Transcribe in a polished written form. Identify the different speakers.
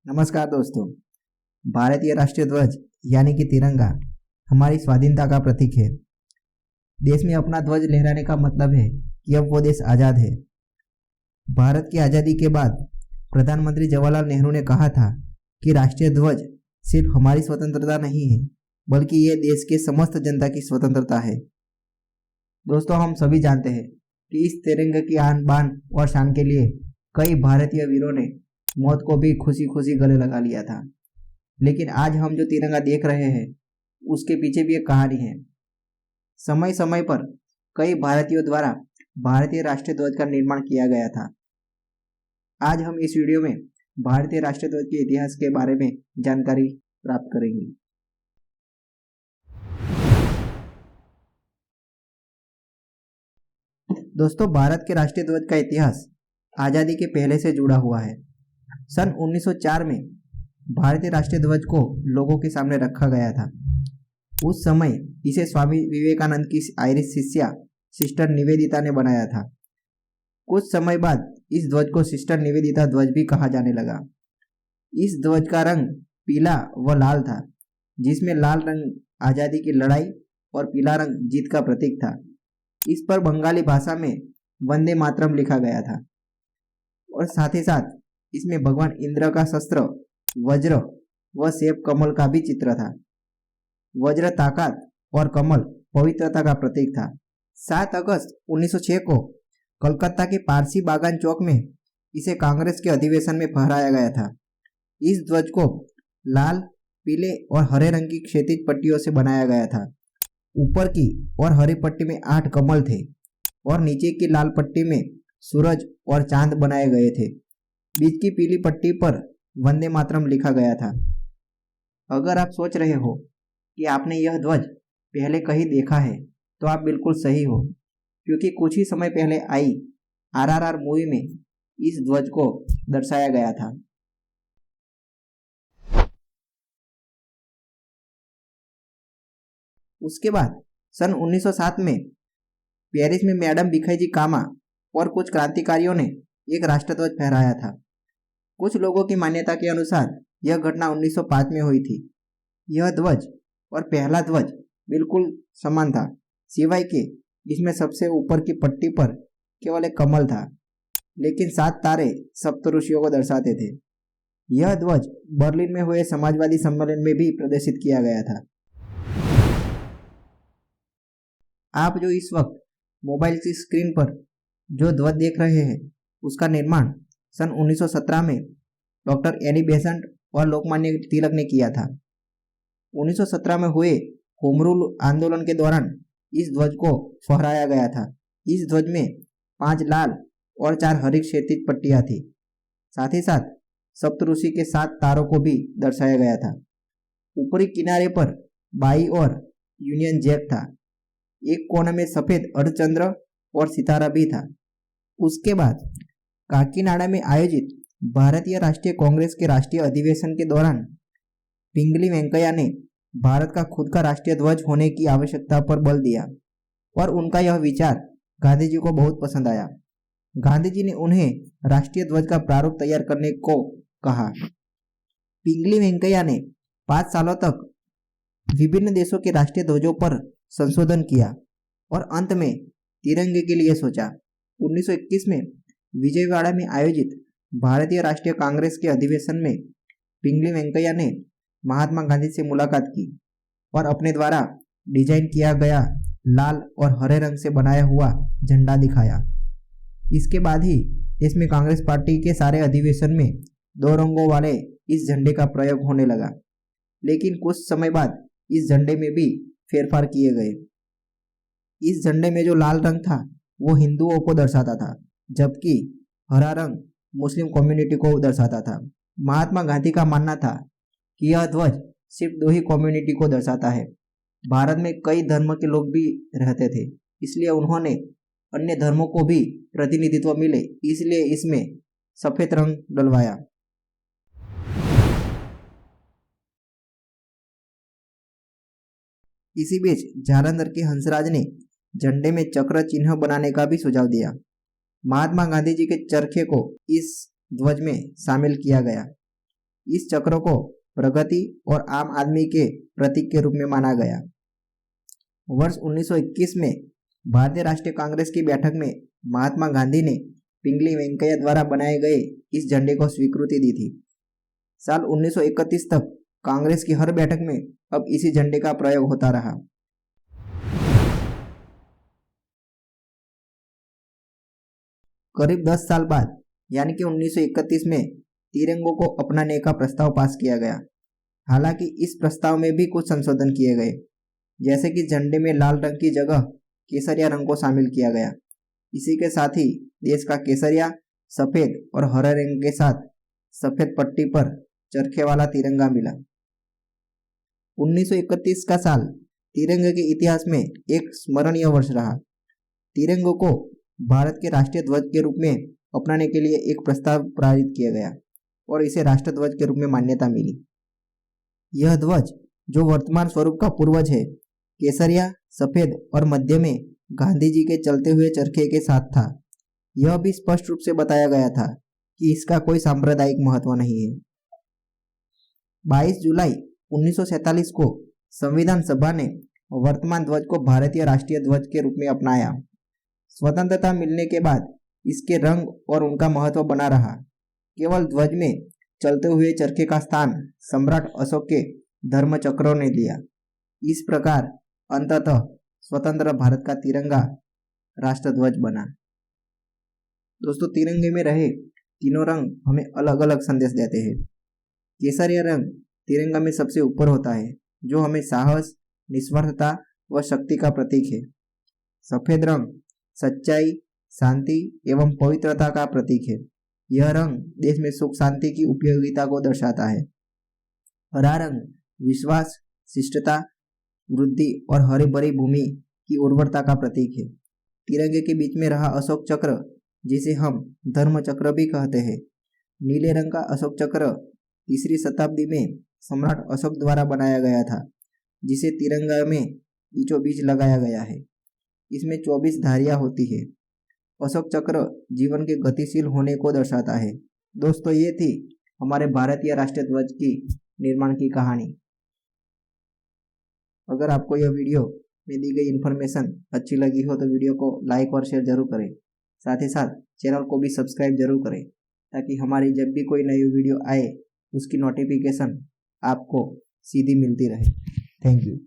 Speaker 1: नमस्कार दोस्तों। भारतीय राष्ट्रीय ध्वज यानी कि तिरंगा हमारी स्वाधीनता का प्रतीक है। देश में अपना ध्वज लहराने का मतलब है कि अब वो देश आज़ाद है। भारत की आज़ादी के बाद प्रधानमंत्री जवाहरलाल नेहरू ने कहा था कि राष्ट्रीय ध्वज सिर्फ हमारी स्वतंत्रता नहीं है, बल्कि ये देश के समस्त जनता की स्वतंत्रता है। दोस्तों, हम सभी जानते हैं कि इस तिरंगे की आन बान और शान के लिए कई भारतीय वीरों ने मौत को भी खुशी खुशी गले लगा लिया था। लेकिन आज हम जो तिरंगा देख रहे हैं उसके पीछे भी एक कहानी है। समय समय पर कई भारतीयों द्वारा भारतीय राष्ट्रीय ध्वज का निर्माण किया गया था। आज हम इस वीडियो में भारतीय राष्ट्रीय ध्वज के इतिहास के बारे में जानकारी प्राप्त करेंगे। दोस्तों, भारत के राष्ट्रीय ध्वज का इतिहास आज़ादी के पहले से जुड़ा हुआ है। सन 1904 में भारतीय राष्ट्रीय ध्वज को लोगों के सामने रखा गया था। उस समय इसे स्वामी विवेकानंद की आयरिश शिष्या सिस्टर निवेदिता ने बनाया था। कुछ समय बाद इस ध्वज को सिस्टर निवेदिता ध्वज भी कहा जाने लगा। इस ध्वज का रंग पीला व लाल था, जिसमें लाल रंग आज़ादी की लड़ाई और पीला रंग जीत का प्रतीक था। इस पर बंगाली भाषा में वंदे मातरम लिखा गया था और साथ ही साथ इसमें भगवान इंद्र का शस्त्र वज्र व सेब कमल का भी चित्र था। वज्र ताकत और कमल पवित्रता का प्रतीक था। 7 अगस्त 1906 को कलकत्ता के पारसी बागान चौक में इसे कांग्रेस के अधिवेशन में फहराया गया था। इस ध्वज को लाल, पीले और हरे रंग की क्षैतिज पट्टियों से बनाया गया था। ऊपर की और हरी पट्टी में 8 कमल थे और नीचे की लाल पट्टी में सूरज और चांद बनाए गए थे। बीच की पीली पट्टी पर वंदे मातरम लिखा गया था। अगर आप सोच रहे हो कि आपने यह ध्वज पहले कहीं देखा है, तो आप बिल्कुल सही हो, क्योंकि कुछ ही समय पहले आई आरआरआर मूवी में इस ध्वज को दर्शाया गया था। उसके बाद सन 1907 में पेरिस में मैडम भिखाईजी कामा और कुछ क्रांतिकारियों ने एक राष्ट्रध्वज फहराया था। कुछ लोगों की मान्यता के अनुसार यह घटना 1905 में हुई थी। यह ध्वज और पहला ध्वज बिल्कुल समान था, सिवाय के इसमें सबसे ऊपर की पट्टी पर केवल एक कमल था, लेकिन 7 तारे सप्तऋषियों को दर्शाते थे। यह ध्वज बर्लिन में हुए समाजवादी सम्मेलन में भी प्रदर्शित किया गया था। आप जो इस वक्त मोबाइल की स्क्रीन पर जो ध्वज देख रहे हैं, उसका निर्माण सन 1917 में डॉक्टर एनी बेसेंट और लोकमान्य तिलक ने किया था। 1917 में हुए होम रूल आंदोलन के दौरान इस ध्वज को फहराया गया था। इस ध्वज में 5 लाल और 4 हरी क्षैतिज पट्टियां थी। साथ ही साथ सप्तऋषि के 7 तारों को भी दर्शाया गया था। ऊपरी किनारे पर बाई और यूनियन जैक था। एक कोने में सफेद अर्धचंद्र और सितारा भी था। उसके बाद काकीनाडा में आयोजित भारतीय राष्ट्रीय कांग्रेस के राष्ट्रीय अधिवेशन के दौरान पिंगली वेंकैया ने भारत का खुद का राष्ट्रीय ध्वज होने की आवश्यकता पर बल दिया और उनका यह विचार गांधी जी को बहुत पसंद आया। गांधी जी ने उन्हें राष्ट्रीय ध्वज का प्रारूप तैयार करने को कहा। पिंगली वेंकैया ने 5 सालों तक विभिन्न देशों के राष्ट्रीय ध्वजों पर संशोधन किया और अंत में तिरंगे के लिए सोचा। 1921 में विजयवाड़ा में आयोजित भारतीय राष्ट्रीय कांग्रेस के अधिवेशन में पिंगली वेंकैया ने महात्मा गांधी से मुलाकात की और अपने द्वारा डिजाइन किया गया लाल और हरे रंग से बनाया हुआ झंडा दिखाया। इसके बाद ही देश में कांग्रेस पार्टी के सारे अधिवेशन में 2 रंगों वाले इस झंडे का प्रयोग होने लगा, लेकिन कुछ समय बाद इस झंडे में भी फेरफार किए गए। इस झंडे में जो लाल रंग था वो हिंदुओं को दर्शाता था, जबकि हरा रंग मुस्लिम कम्युनिटी को दर्शाता था। महात्मा गांधी का मानना था कि यह ध्वज सिर्फ 2 ही कम्युनिटी को दर्शाता है। भारत में कई धर्म के लोग भी रहते थे, इसलिए उन्होंने अन्य धर्मों को भी प्रतिनिधित्व मिले, इसलिए इसमें सफेद रंग डलवाया। इसी बीच जालंधर के हंसराज ने झंडे में चक्र चिन्ह बनाने का भी सुझाव दिया। महात्मा गांधी जी के चरखे को इस ध्वज में शामिल किया गया। इस चक्र को प्रगति और आम आदमी के प्रतीक के रूप में माना गया। वर्ष 1921 में भारतीय राष्ट्रीय कांग्रेस की बैठक में महात्मा गांधी ने पिंगली वेंकैया द्वारा बनाए गए इस झंडे को स्वीकृति दी थी। साल 1931 तक कांग्रेस की हर बैठक में अब इसी झंडे का प्रयोग होता रहा। करीब 10 साल बाद यानी कि 1931 में तिरंगों को अपनाने का प्रस्ताव पास किया गया। हालांकि इस प्रस्ताव में भी कुछ संशोधन किए गए, जैसे कि झंडे में लाल रंग की जगह केसरिया रंग को शामिल किया गया। इसी के साथ ही देश का केसरिया, सफेद और हरे रंग के साथ सफेद पट्टी पर चरखे वाला तिरंगा मिला। 1931 का साल तिरंगे के इतिहास में एक स्मरणीय वर्ष रहा। तिरंगे को भारत के राष्ट्रीय ध्वज के रूप में अपनाने के लिए एक प्रस्ताव पारित किया गया और इसे राष्ट्रध्वज के रूप में मान्यता मिली। यह ध्वज, जो वर्तमान स्वरूप का पूर्वज है, केसरिया, सफेद और मध्य में गांधी जी के चलते हुए चरखे के साथ था। यह भी स्पष्ट रूप से बताया गया था कि इसका कोई सांप्रदायिक महत्व नहीं है। 22 जुलाई 1947 को संविधान सभा ने वर्तमान ध्वज को भारतीय राष्ट्रीय ध्वज के रूप में अपनाया। स्वतंत्रता मिलने के बाद इसके रंग और उनका महत्व बना रहा। केवल ध्वज में चलते हुए चरखे का स्थान सम्राट अशोक के धर्म चक्रों ने लिया। इस प्रकार अंततः स्वतंत्र भारत का तिरंगा राष्ट्रध्वज बना। दोस्तों, तिरंगे में रहे तीनों रंग हमें अलग अलग संदेश देते हैं। केसरिया रंग तिरंगा में सबसे ऊपर होता है, जो हमें साहस, निस्वार्थता व शक्ति का प्रतीक है। सफेद रंग सच्चाई, शांति एवं पवित्रता का प्रतीक है। यह रंग देश में सुख शांति की उपयोगिता को दर्शाता है। हरा रंग विश्वास, शिष्टता, वृद्धि और हरी भरी भूमि की उर्वरता का प्रतीक है। तिरंगे के बीच में रहा अशोक चक्र, जिसे हम धर्म चक्र भी कहते हैं। नीले रंग का अशोक चक्र 3री शताब्दी में सम्राट अशोक द्वारा बनाया गया था, जिसे तिरंगा में बीचों बीच लगाया गया है। इसमें 24 धारियां होती है। अशोक चक्र जीवन के गतिशील होने को दर्शाता है। दोस्तों, ये थी हमारे भारतीय राष्ट्रीय ध्वज की निर्माण की कहानी। अगर आपको यह वीडियो में दी गई इन्फॉर्मेशन अच्छी लगी हो तो वीडियो को लाइक और शेयर जरूर करें। साथ ही साथ चैनल को भी सब्सक्राइब जरूर करें, ताकि हमारी जब भी कोई नई वीडियो आए उसकी नोटिफिकेशन आपको सीधी मिलती रहे। Thank you.